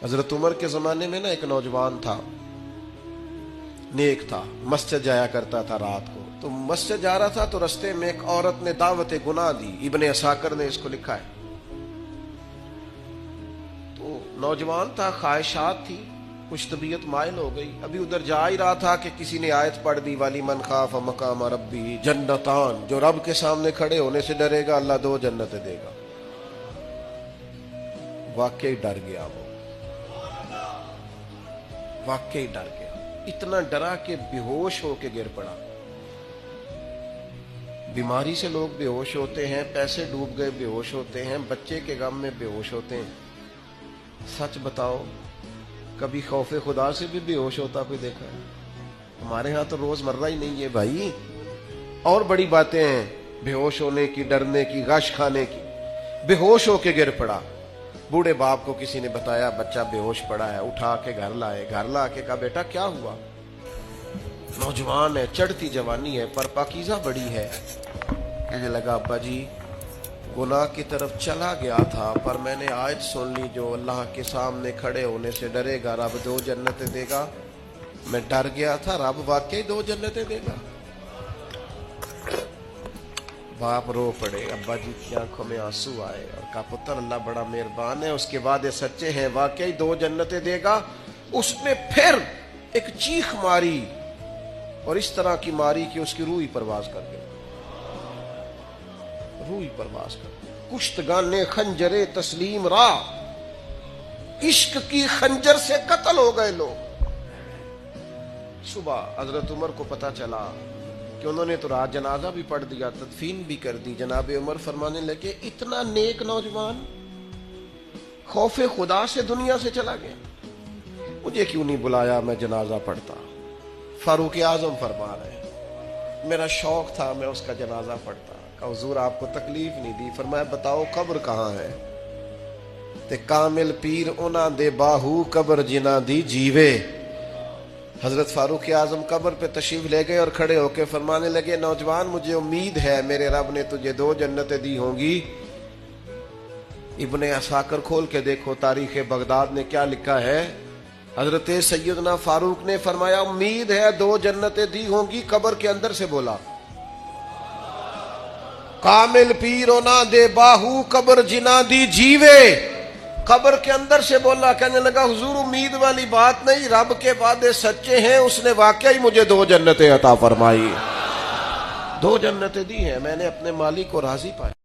حضرت عمر کے زمانے میں نا ایک نوجوان تھا، نیک تھا، مسجد جایا کرتا تھا رات کو. تو مسجد جا رہا تھا تو رستے میں ایک عورت نے دعوت گناہ دی. ابن عساکر نے اس کو لکھا ہے. تو نوجوان تھا، خواہشات تھی، کچھ طبیعت مائل ہو گئی. ابھی ادھر جا ہی رہا تھا کہ کسی نے آیت پڑھ دی، والی من خاف مقام ربی جنتان، جو رب کے سامنے کھڑے ہونے سے ڈرے گا اللہ 2 جنتیں دے گا. واقعی ڈر گیا، وہ واقعی ڈر گیا. اتنا ڈرا کہ بے ہوش ہو کے گر پڑا. بیماری سے لوگ بے ہوش ہوتے ہیں، پیسے ڈوب گئے بے ہوش ہوتے ہیں، بچے کے غم میں بے ہوش ہوتے ہیں. سچ بتاؤ، کبھی خوف خدا سے بھی بے ہوش ہوتا کوئی دیکھا ہے؟ ہمارے ہاں تو روز مرہ ہی نہیں ہے بھائی. اور بڑی باتیں ہیں بے ہوش ہونے کی، ڈرنے کی، غش کھانے کی. بے ہوش ہو کے گر پڑا. بوڑھے باپ کو کسی نے بتایا بچہ بے ہوش پڑا ہے. اٹھا کے گھر لائے. گھر لا کے کہا بیٹا کیا ہوا؟ نوجوان ہے، چڑھتی جوانی ہے، پر پاکیزہ بڑی ہے. کہنے لگا ابا جی گناہ کی طرف چلا گیا تھا، پر میں نے آیت سن لی جو اللہ کے سامنے کھڑے ہونے سے ڈرے گا رب 2 جنتیں دے گا. میں ڈر گیا تھا، رب واقعی 2 جنتیں دے گا. باپ رو پڑے. ابا جی کی آنکھوں میں آنسو آئے اور کہا پتر اللہ بڑا مہربان ہے، اس کے وعدے سچے ہیں، واقعی 2 جنتیں دے گا. اس نے پھر ایک چیخ ماری اور اس طرح کی ماری کہ اس کی روح ہی پرواز کر گئی. روح ہی پرواز کر گئی. کشتگان خنجر تسلیم را، عشق کی خنجر سے قتل ہو گئے لوگ. صبح حضرت عمر کو پتا چلا کہ انہوں نے تو رات جنازہ بھی پڑھ دیا، تدفین بھی کر دی. جناب عمر فرمانے لگے اتنا نیک نوجوان خوف خدا سے دنیا سے چلا گیا، مجھے کیوں نہیں بلایا، میں جنازہ پڑھتا. فاروق اعظم فرما رہے ہیں میرا شوق تھا میں اس کا جنازہ پڑھتا. کہ حضور آپ کو تکلیف نہیں دی. فرمایا بتاؤ قبر کہاں ہے؟ تے کامل پیر انہاں دے باہو قبر جنہ دی جیوے. حضرت فاروق اعظم قبر پہ تشریف لے گئے اور کھڑے ہو کے فرمانے لگے نوجوان مجھے امید ہے میرے رب نے تجھے 2 جنتیں دی ہوں گی. ابن عساکر کھول کے دیکھو تاریخ بغداد نے کیا لکھا ہے. حضرت سیدنا فاروق نے فرمایا امید ہے 2 جنتیں دی ہوں گی. قبر کے اندر سے بولا کامل پیرو نہ دے باہو قبر جنا دی جیوے. قبر کے اندر سے بولا. کہنے لگا حضور امید والی بات نہیں، رب کے وعدے سچے ہیں، اس نے واقعی مجھے 2 جنتیں عطا فرمائی. 2 جنتیں دی ہیں، میں نے اپنے مالک کو راضی پایا.